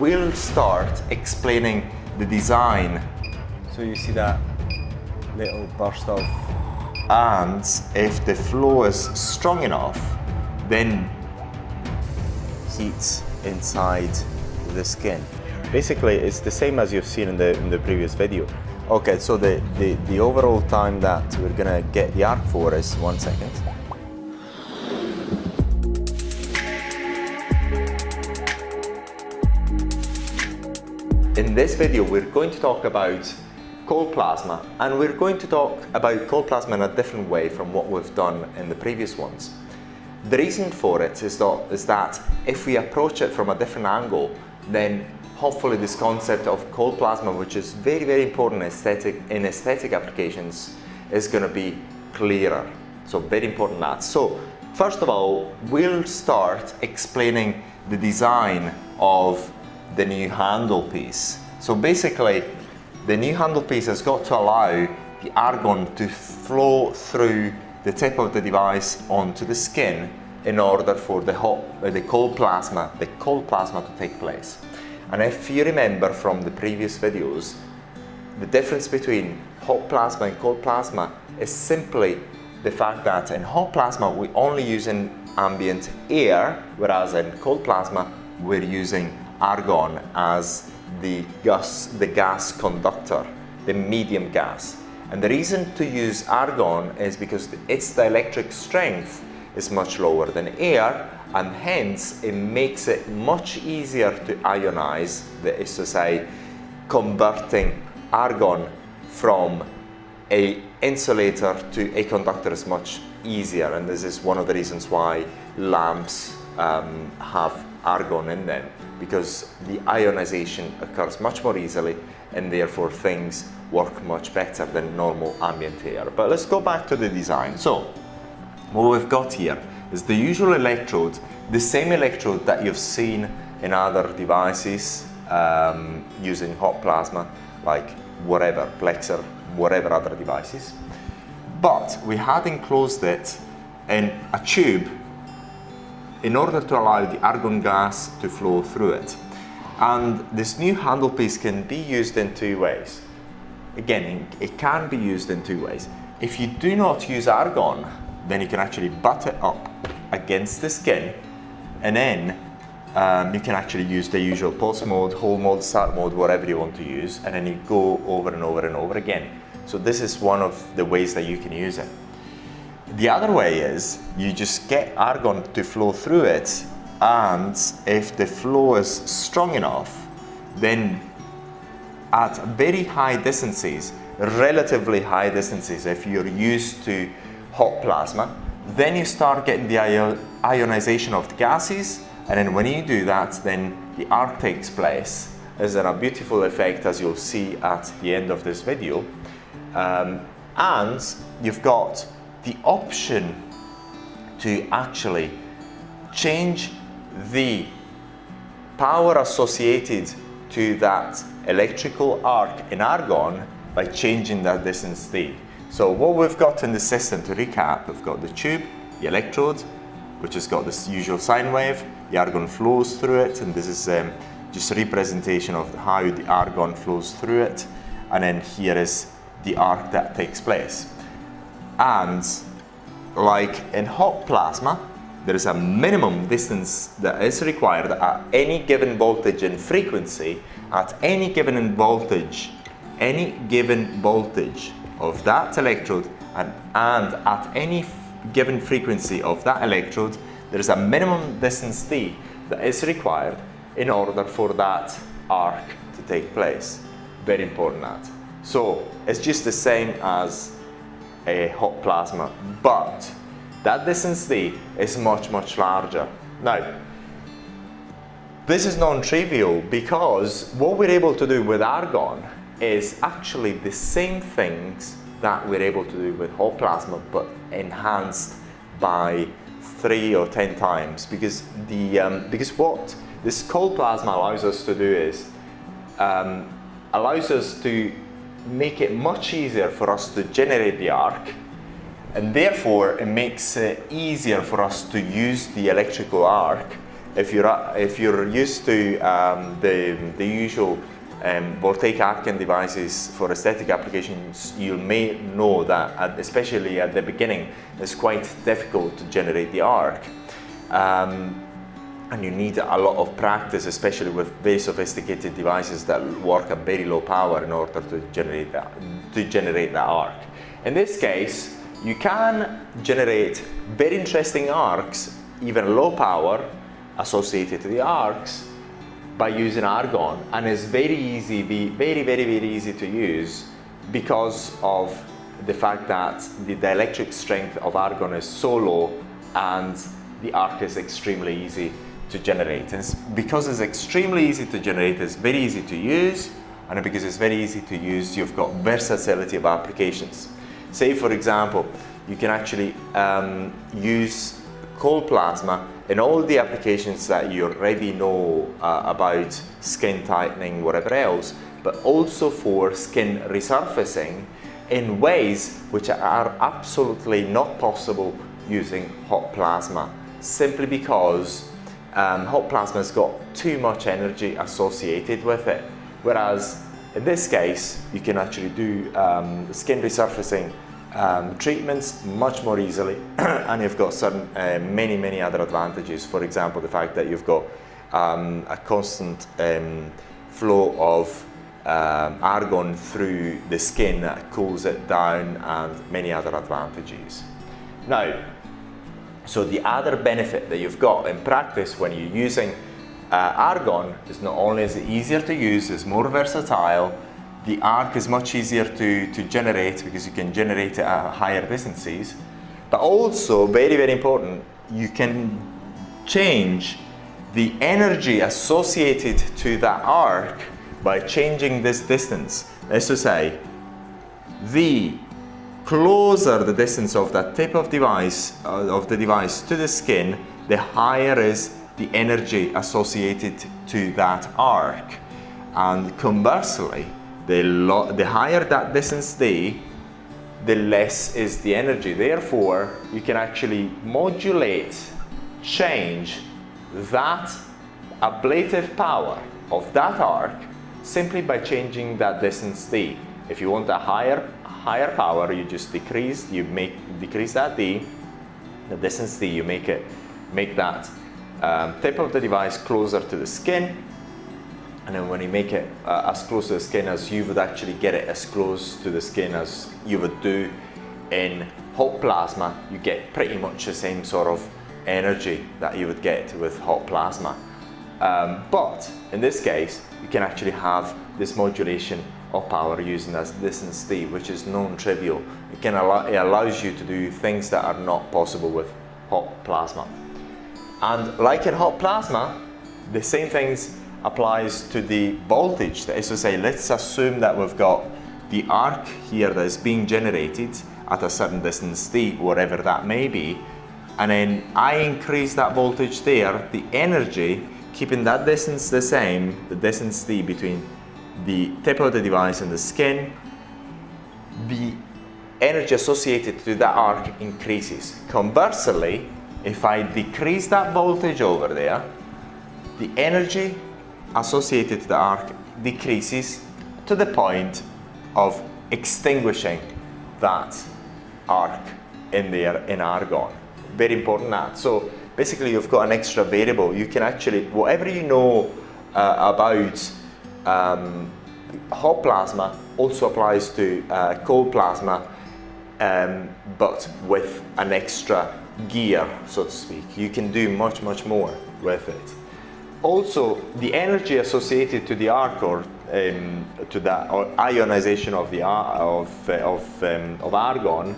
we'll start explaining the design. So you see that little burst of... And if the flow is strong enough, then heat inside the skin. Basically, it's the same as you've seen in the previous video. Okay, so the overall time that we're gonna get the arc for is 1 second. in this video, we're going to talk about cold plasma, and we're going to talk about cold plasma in a different way from what we've done in the previous ones. The reason for it is that if we approach it from a different angle, then hopefully this concept of cold plasma, which is very, very important in aesthetic applications, is going to be clearer. So very important that. So first of all, we'll start explaining the design of the new handle piece. So basically, the new handle piece has got to allow the argon to flow through the tip of the device onto the skin in order for the cold plasma to take place. And if you remember from the previous videos, the difference between hot plasma and cold plasma is simply the fact that in hot plasma we only use ambient air, whereas in cold plasma we're using argon as the gas conductor, the medium gas. And the reason to use argon is because its dielectric strength is much lower than air, and hence it makes it much easier to ionize, that is to say, converting argon from an insulator to a conductor is much easier, and this is one of the reasons why lamps have argon in them, because the ionization occurs much more easily and therefore things work much better than normal ambient air. But let's go back to the design. So what we've got here is the usual electrode, the same electrode that you've seen in other devices using hot plasma, like whatever, Plexer, whatever other devices. But we had enclosed it in a tube in order to allow the argon gas to flow through it. And this new handle piece can be used in two ways. Again, it can be used in two ways. If you do not use argon, then you can actually butt it up against the skin, and then you can actually use the usual pulse mode, hold mode, start mode, whatever you want to use, and then you go over and over and over again. So this is one of the ways that you can use it. The other way is you just get argon to flow through it, and if the flow is strong enough, then at very high distances, relatively high distances, if you're used to hot plasma, then you start getting the ionization of the gases, and then when you do that, then the arc takes place. Is there a beautiful effect, as you'll see at the end of this video, and you've got the option to actually change the power associated to that electrical arc in argon by changing that distance d. So what we've got in the system, to recap, we've got the tube, the electrode, which has got this usual sine wave, the argon flows through it, and this is just a representation of how the argon flows through it, and then here is the arc that takes place. And like in hot plasma, there is a minimum distance that is required at any given voltage and frequency, at any given voltage of that electrode, and at any given frequency of that electrode, there is a minimum distance d that is required in order for that arc to take place. Very important that. So it's just the same as a hot plasma, but that distance d is much, much larger. Now, this is non-trivial because what we're able to do with argon is actually the same things that we're able to do with hot plasma, but enhanced by 3 or 10 times, because what this cold plasma allows us to do is allows us to make it much easier for us to generate the arc, and therefore it makes it easier for us to use the electrical arc if you're used to the usual voltaic arcing devices for aesthetic applications, you may know that especially at the beginning, it's quite difficult to generate the arc. And you need a lot of practice, especially with very sophisticated devices that work at very low power in order to generate that arc. In this case, you can generate very interesting arcs, even low power, associated to the arcs by using argon, and it's very easy to use because of the fact that the dielectric strength of argon is so low and the arc is extremely easy to generate. And because it's extremely easy to generate, it's very easy to use, and because it's very easy to use, you've got versatility of applications. Say for example, you can actually use cold plasma in all the applications that you already know about skin tightening, whatever else, but also for skin resurfacing in ways which are absolutely not possible using hot plasma, simply because hot plasma has got too much energy associated with it. Whereas in this case, you can actually do skin resurfacing treatments much more easily, and you've got certain many other advantages. For example, the fact that you've got a constant flow of argon through the skin that cools it down, and many other advantages. Now, so the other benefit that you've got in practice when you're using argon is not only is it easier to use, it's more versatile, the arc is much easier to generate because you can generate it at higher distances, but also, very important, you can change the energy associated to that arc by changing this distance. Let's just say, the closer the distance of that tip of the device to the skin, the higher is the energy associated to that arc. And conversely, the higher that distance the less is the energy. Therefore, you can actually modulate, change that ablative power of that arc simply by changing that distance d. If you want a higher power, you just decrease that d, the distance d, you make that tip of the device closer to the skin, and then when you make it as close to the skin as you would actually get it as close to the skin as you would do in hot plasma, you get pretty much the same sort of energy that you would get with hot plasma. But in this case, you can actually have this modulation of power using as distance d, which is non-trivial. It allows you to do things that are not possible with hot plasma. And like in hot plasma, the same things applies to the voltage. That is to say, let's assume that we've got the arc here that is being generated at a certain distance d, whatever that may be, and then I increase that voltage there, the energy, keeping that distance the same, the distance d between the tip of the device and the skin, the energy associated to that arc increases. Conversely, if I decrease that voltage over there, the energy associated to the arc decreases to the point of extinguishing that arc in there in argon. Very important that. So basically you've got an extra variable. You can actually, whatever you know about hot plasma also applies to cold plasma, but with an extra gear, so to speak. You can do much more with it. Also, the energy associated to the arc, or to the ionization of the of argon,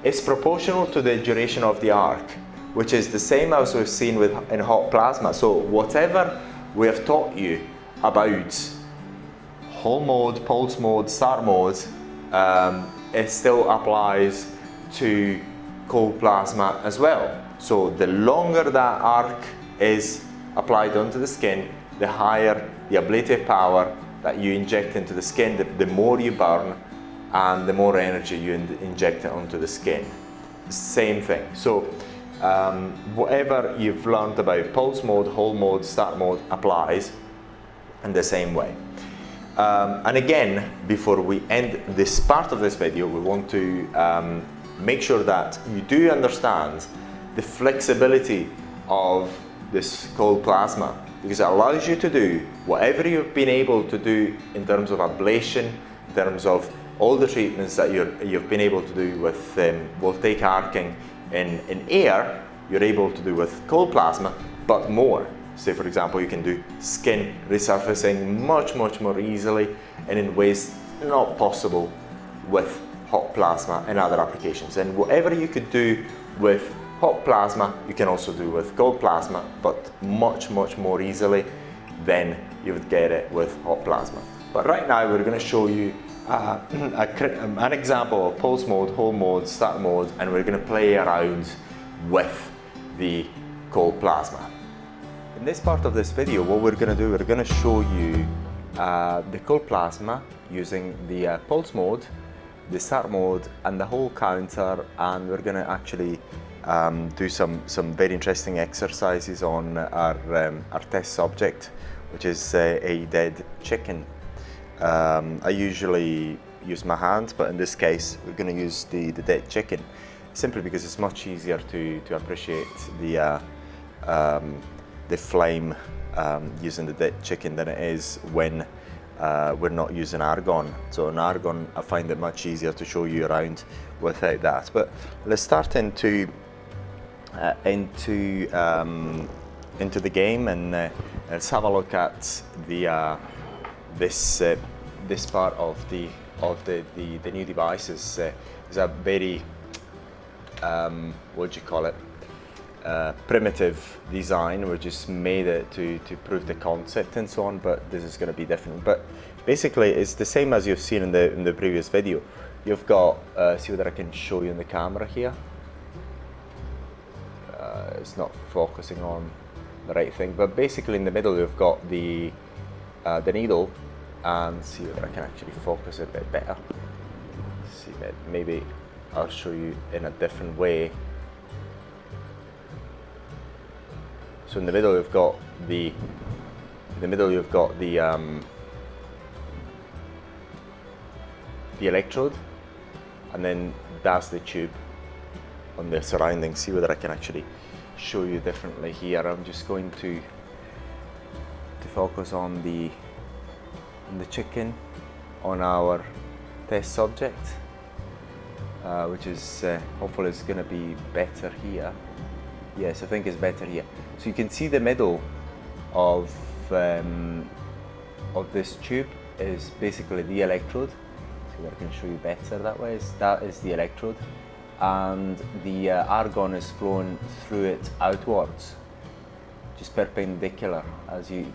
is proportional to the duration of the arc, which is the same as we've seen in hot plasma. So whatever we have taught you about whole mode, pulse mode, start mode, it still applies to cold plasma as well. So the longer that arc is applied onto the skin, the higher the ablative power that you inject into the skin, the more you burn, and the more energy you inject onto the skin. Same thing. So whatever you've learned about pulse mode, hold mode, start mode applies in the same way. And again, before we end this part of this video, we want to make sure that you do understand the flexibility of this cold plasma, because it allows you to do whatever you've been able to do in terms of ablation, in terms of all the treatments that you've been able to do with voltaic arcing in air, you're able to do with cold plasma, but more. Say for example, you can do skin resurfacing much more easily and in ways not possible with hot plasma and other applications. And whatever you could do with hot plasma, you can also do with cold plasma, but much more easily than you would get it with hot plasma. But right now we're going to show you an example of pulse mode, hold mode, start mode, and we're going to play around with the cold plasma. In this part of this video, what we're going to do, we're going to show you the cold plasma using the pulse mode, the start mode, and the whole counter, and we're going to actually do some very interesting exercises on our test subject, which is a dead chicken. I usually use my hand, but in this case we're going to use the dead chicken, simply because it's much easier to appreciate the flame using the dead chicken than it is when we're not using argon. So in argon I find it much easier to show you around without that. But let's start into the game, and let's have a look at the this part of the new devices. Is a very what do you call it, primitive design. We just made it to prove the concept and so on, but this is going to be different. But basically it's the same as you've seen in the previous video. You've got see whether I can show you in the camera here. It's not focusing on the right thing, but basically in the middle you've got the needle, and see whether I can actually focus it a bit better. See, maybe I'll show you in a different way. So in the middle you've got the electrode, and then that's the tube on the surroundings. See whether I can actually show you differently here. I'm just going to focus on the chicken, on our test subject, which is hopefully it's going to be better here. Yes, I think it's better here. So you can see the middle of this tube is basically the electrode. See if I can show you better that way. That is the electrode, and the argon is flowing through it outwards, just perpendicular.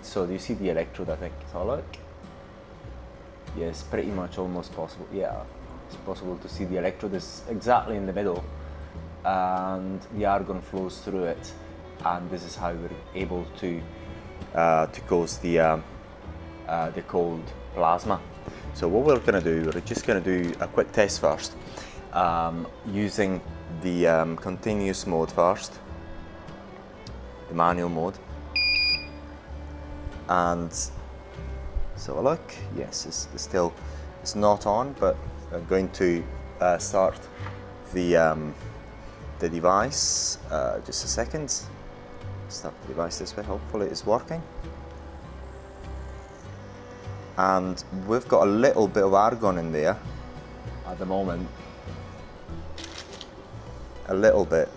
So you see the electrode, I think. So look. Yes, pretty much almost possible. Yeah, it's possible to see the electrode is exactly in the middle, and the argon flows through it, and this is how we're able to cause the cold plasma. So what we're going to do, we're just going to do a quick test first, using the continuous mode first, the manual mode, and so look, yes, it's not on, but I'm going to start the device. Just a second. Start the device this way. Hopefully it's working. And we've got a little bit of argon in there at the moment. A little bit.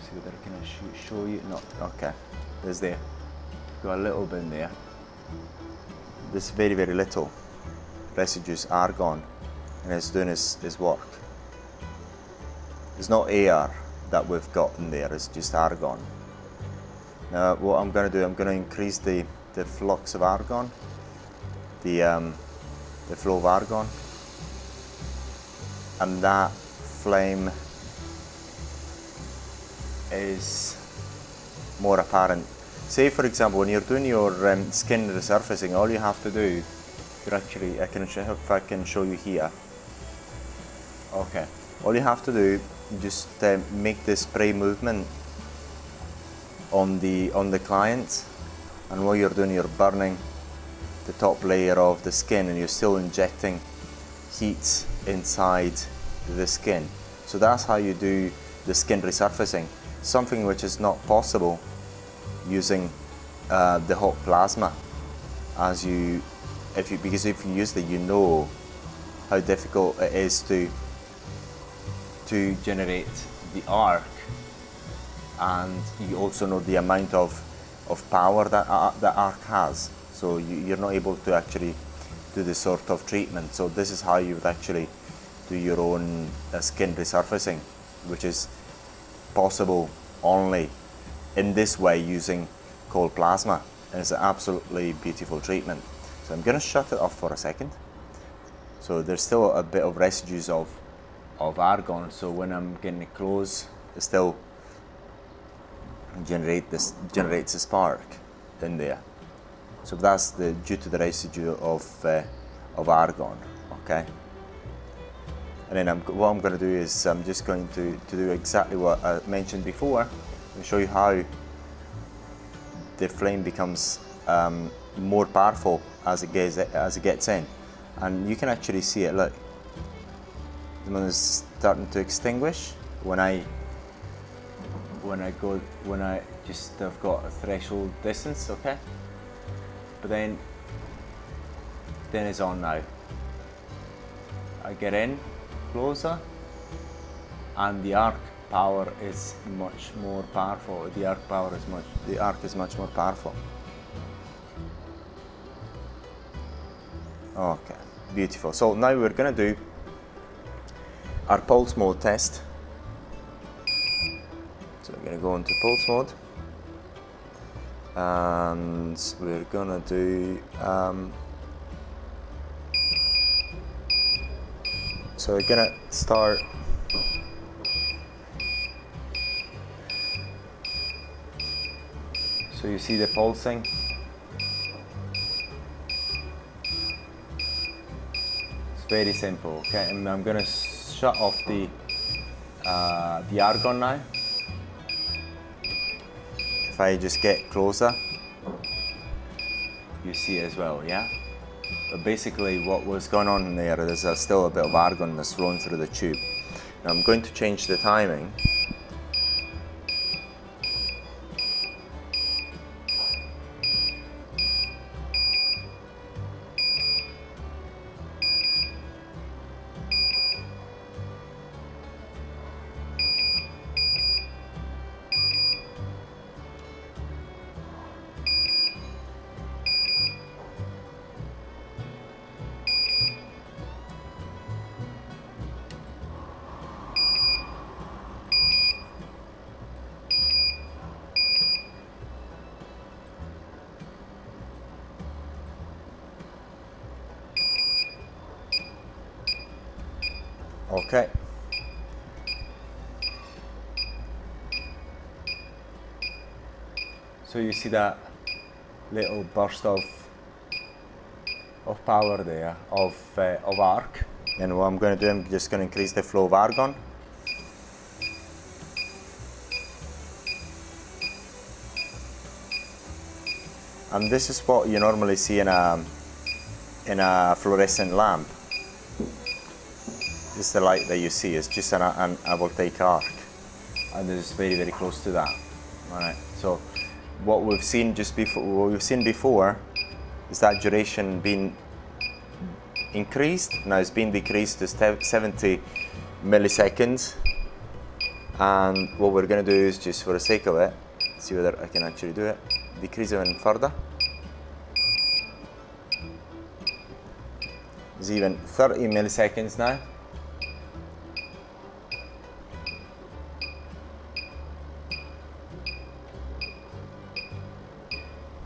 See whether I can show you. No, okay. There's there. Got a little bit in there. This very little residues argon, and it's doing its work. It's not air that we've got in there, it's just argon. Now what I'm going to do, I'm going to increase the flux of argon, the flow of argon, and that flame is more apparent. Say for example, when you're doing your skin resurfacing, all you have to do, if I can show you here. Okay, all you have to do just make the spray movement on the client, and what you're doing, you're burning the top layer of the skin and you're still injecting heat inside the skin. So that's how you do the skin resurfacing, something which is not possible using the hot plasma, because if you use it, you know how difficult it is to generate the arc, and you also know the amount of power that the arc has. So you're not able to actually do this sort of treatment. So this is how you would actually do your own skin resurfacing, which is possible only in this way using cold plasma. And it's an absolutely beautiful treatment. So I'm going to shut it off for a second. So there's still a bit of residues of argon, so when I'm getting it close, it still generates a spark in there. So that's due to the residue of argon. Okay. And then what I'm going to do is I'm just going to do exactly what I mentioned before and show you how the flame becomes more powerful as it gets in, and you can actually see it. Look, the one is starting to extinguish when I've got a threshold distance, okay? But then it's on now. I get in closer, and the arc power is much more powerful. The arc is much more powerful. Okay, beautiful. So now we're gonna do our pulse mode test. So we're gonna go into pulse mode, and we're gonna do so we're gonna start so you see the pulsing. It's very simple, okay? And I'm gonna shut off the argon now. If I just get closer, you see it as well, yeah? But basically what was going on in there is there's still a bit of argon that's flowing through the tube. Now I'm going to change the timing. Okay. So you see that little burst of power there, of arc. And what I'm going to do, I'm just going to increase the flow of argon. And this is what you normally see in a fluorescent lamp. This is the light that you see. It's just a voltaic arc, and it's very, very close to that. All right. So what we've seen before is that duration being increased. Now it's been decreased to 70 milliseconds. And what we're going to do is, just for the sake of it, see whether I can actually do it, decrease even further. It's even 30 milliseconds now.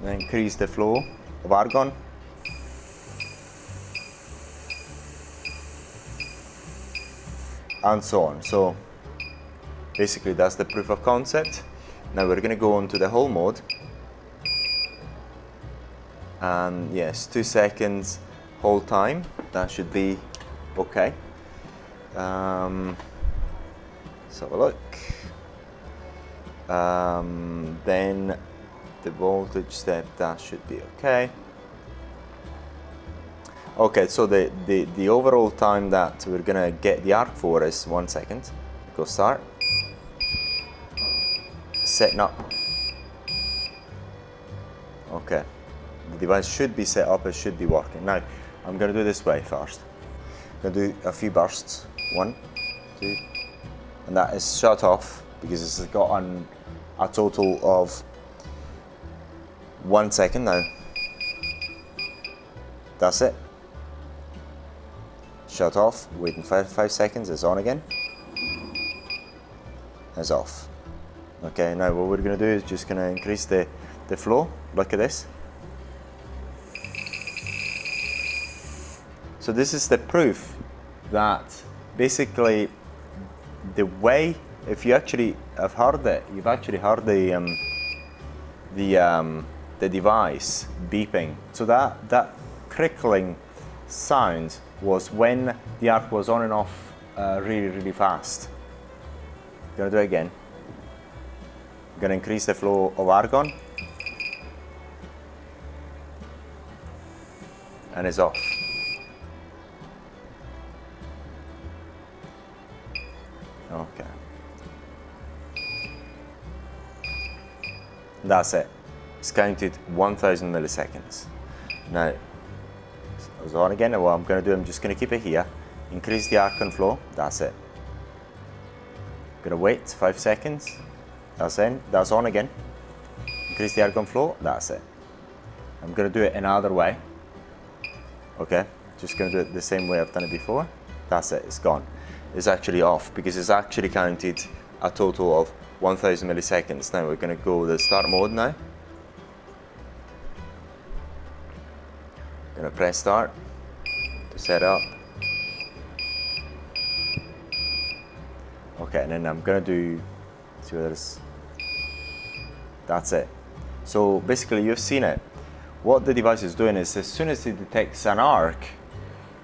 And increase the flow of argon. And so on. So basically that's the proof of concept. Now we're going to go on to the whole mode. And yes, 2 seconds hold time. That should be okay. Let's have a look. Then the voltage step, that should be okay. Okay, so the overall time that we're gonna get the arc for is 1 second. Go start. Setting up. Okay, the device should be set up, it should be working. Now, I'm gonna do this way first. I'm gonna do a few bursts. 1, 2, and that is shut off because it's got a total of 1 second now. That's it. Shut off, waiting 5 seconds, it's on again. It's off. Okay, now what we're gonna do is just gonna increase the flow. Look at this. So this is the proof that basically the way, if you actually have heard it, you've actually heard the device beeping. So that crickling sound was when the arc was on and off really fast. I'm gonna do it again. I'm gonna increase the flow of argon, and it's off. Okay. That's it. It's counted 1000 milliseconds. Now, it's on again. What I'm going to do, I'm just going to keep it here. Increase the arc and flow. That's it. I'm going to wait 5 seconds. That's in. That's on again. Increase the arc and flow. That's it. I'm going to do it another way. Okay. Just going to do it the same way I've done it before. That's it. It's gone. It's actually off because it's actually counted a total of 1000 milliseconds. Now we're going to go the start mode now. Going to press start to set up. Okay, and then I'm going to do, see whether it's, that's it. So basically you've seen it. What the device is doing is as soon as it detects an arc,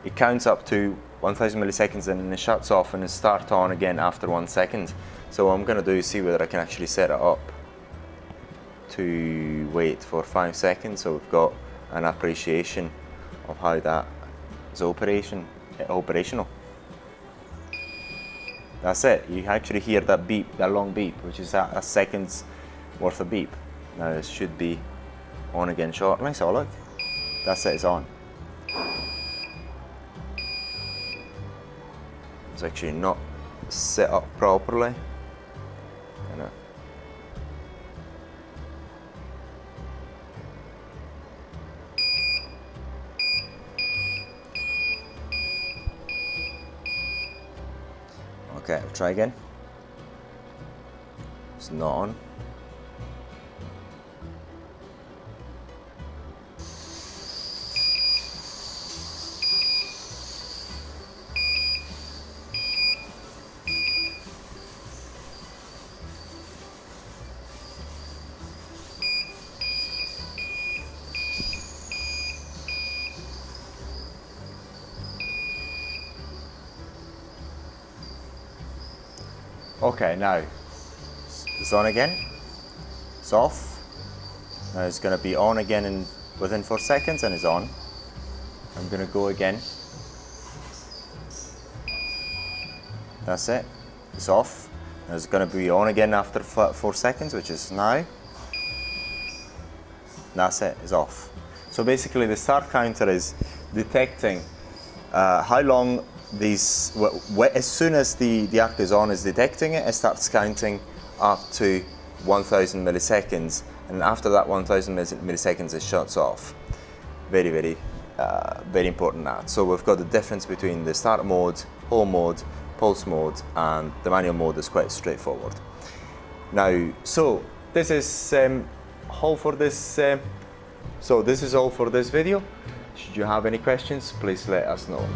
it counts up to 1000 milliseconds and then it shuts off and it starts on again after 1 second. So what I'm going to do is see whether I can actually set it up to wait for 5 seconds, so we've got an appreciation of how that is operational. That's it. You actually hear that beep, that long beep, which is a second's worth of beep. Now it should be on again shortly, so look. That's it, it's on. It's actually not set up properly. Okay, we'll try again. It's not on. Okay, now it's on again. It's off. Now it's going to be on again within 4 seconds, and it's on. I'm going to go again. That's it. It's off. Now it's going to be on again after 4 seconds, which is now. That's it. It's off. So basically, the start counter is detecting how long these, as soon as the arc is on, is detecting it, it starts counting up to 1000 milliseconds, and after that 1000 milliseconds it shuts off. Very important that. So we've got the difference between the start mode, home mode, pulse mode, and the manual mode is quite straightforward. Now, so this is all for this. This is all for this video. Should you have any questions, please let us know.